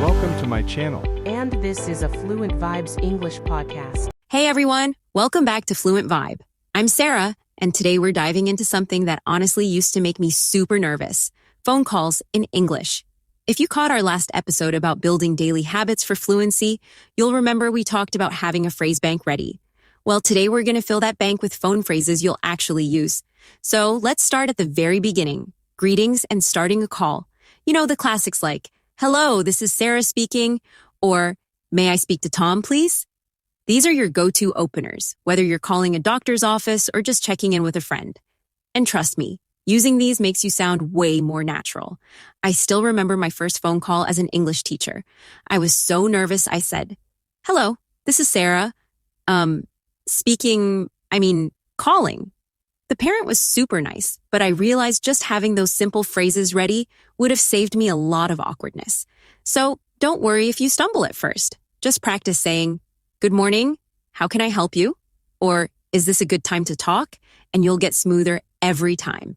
Welcome to my channel. And this is a Fluent Vibes English podcast. Hey everyone, welcome back to Fluent Vibe. I'm Sarah, and today we're diving into something that honestly used to make me super nervous: phone calls in English. If you caught our last episode about building daily habits for fluency, you'll remember we talked about having a phrase bank ready. Well, today we're going to fill that bank with phone phrases you'll actually use. So let's start at the very beginning. Greetings and starting a call. You know, the classics like, "Hello, this is Sarah speaking," or "May I speak to Tom, please?" These are your go-to openers, whether you're calling a doctor's office or just checking in with a friend. And trust me, using these makes you sound way more natural. I still remember my first phone call as an English teacher. I was so nervous I said, "Hello, this is Sarah. Calling." The parent was super nice, but I realized just having those simple phrases ready would have saved me a lot of awkwardness. So don't worry if you stumble at first. Just practice saying, "Good morning, how can I help you?" Or "Is this a good time to talk?" And you'll get smoother every time.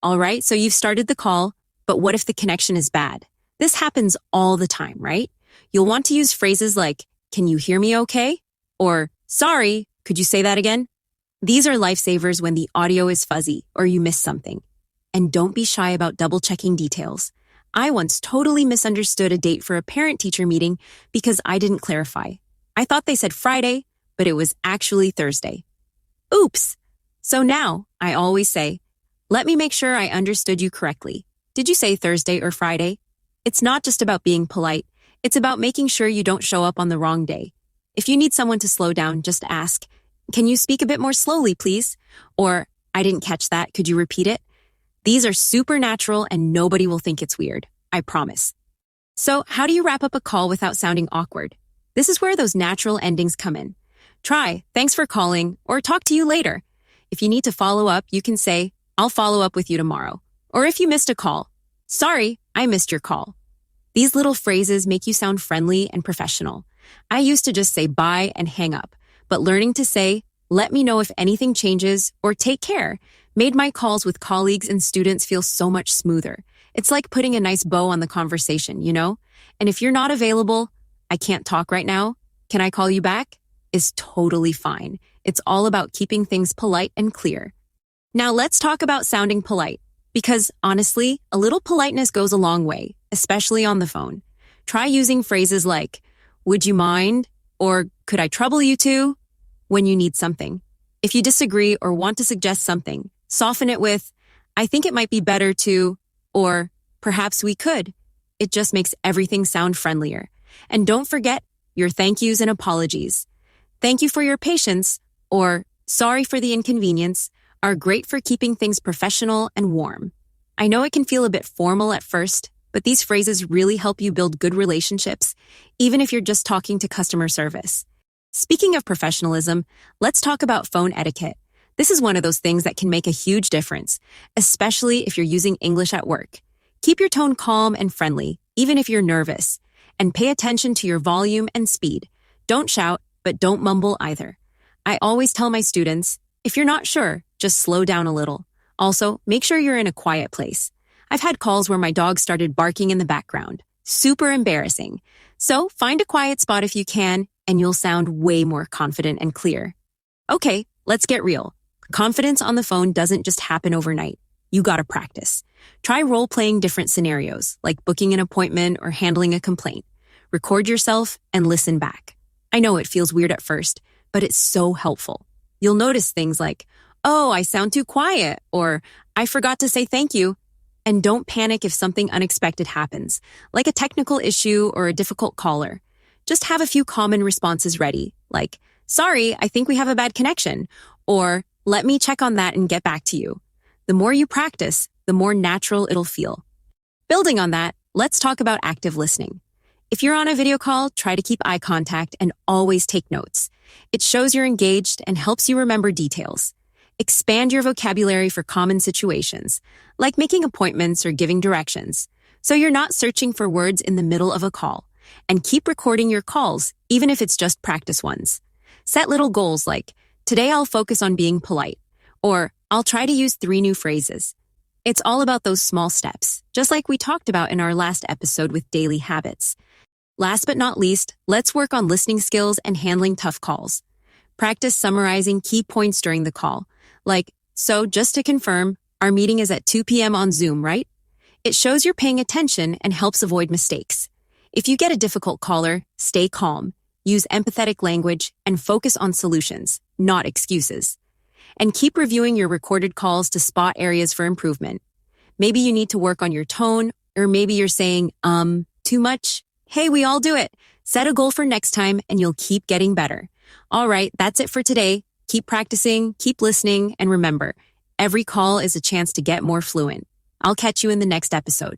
All right, so you've started the call, but what if the connection is bad? This happens all the time, right? You'll want to use phrases like, "Can you hear me okay?" Or "Sorry, could you say that again?" These are lifesavers when the audio is fuzzy or you miss something. And don't be shy about double-checking details. I once totally misunderstood a date for a parent-teacher meeting because I didn't clarify. I thought they said Friday, but it was actually Thursday. Oops! So now, I always say, "Let me make sure I understood you correctly. Did you say Thursday or Friday?" It's not just about being polite. It's about making sure you don't show up on the wrong day. If you need someone to slow down, just ask, "Can you speak a bit more slowly, please?" Or, "I didn't catch that. Could you repeat it?" These are super natural and nobody will think it's weird. I promise. So, how do you wrap up a call without sounding awkward? This is where those natural endings come in. Try, "Thanks for calling," or "Talk to you later." If you need to follow up, you can say, "I'll follow up with you tomorrow." Or if you missed a call, "Sorry, I missed your call." These little phrases make you sound friendly and professional. I used to just say bye and hang up, but learning to say, "Let me know if anything changes," or "Take care," made my calls with colleagues and students feel so much smoother. It's like putting a nice bow on the conversation, you know? And if you're not available, "I can't talk right now, can I call you back?" is totally fine. It's all about keeping things polite and clear. Now let's talk about sounding polite, because honestly, a little politeness goes a long way, especially on the phone. Try using phrases like, "Would you mind?" or "Could I trouble you to?" when you need something. If you disagree or want to suggest something, soften it with, "I think it might be better to," or "Perhaps we could." It just makes everything sound friendlier. And don't forget your thank yous and apologies. "Thank you for your patience," or "Sorry for the inconvenience," are great for keeping things professional and warm. I know it can feel a bit formal at first, but these phrases really help you build good relationships, even if you're just talking to customer service. Speaking of professionalism, let's talk about phone etiquette. This is one of those things that can make a huge difference, especially if you're using English at work. Keep your tone calm and friendly, even if you're nervous, and pay attention to your volume and speed. Don't shout, but don't mumble either. I always tell my students, if you're not sure, just slow down a little. Also, make sure you're in a quiet place. I've had calls where my dog started barking in the background. Super embarrassing. So find a quiet spot if you can, and you'll sound way more confident and clear. Okay, let's get real. Confidence on the phone doesn't just happen overnight. You gotta practice. Try role-playing different scenarios, like booking an appointment or handling a complaint. Record yourself and listen back. I know it feels weird at first, but it's so helpful. You'll notice things like, "Oh, I sound too quiet," or "I forgot to say thank you." And don't panic if something unexpected happens, like a technical issue or a difficult caller. Just have a few common responses ready, like, "Sorry, I think we have a bad connection," or "Let me check on that and get back to you." The more you practice, the more natural it'll feel. Building on that, let's talk about active listening. If you're on a video call, try to keep eye contact and always take notes. It shows you're engaged and helps you remember details. Expand your vocabulary for common situations, like making appointments or giving directions, so you're not searching for words in the middle of a call. And keep recording your calls, even if it's just practice ones. Set little goals like, "Today I'll focus on being polite," or "I'll try to use 3 new phrases." It's all about those small steps, just like we talked about in our last episode with daily habits. Last but not least, let's work on listening skills and handling tough calls. Practice summarizing key points during the call, like, so just to confirm, our meeting is at 2 p.m. on Zoom, right? It shows you're paying attention and helps avoid mistakes. If you get a difficult caller, stay calm, use empathetic language, and focus on solutions, not excuses. And keep reviewing your recorded calls to spot areas for improvement. Maybe you need to work on your tone, or maybe you're saying, too much. Hey, we all do it. Set a goal for next time and you'll keep getting better. All right, that's it for today. Keep practicing, keep listening, and remember, every call is a chance to get more fluent. I'll catch you in the next episode.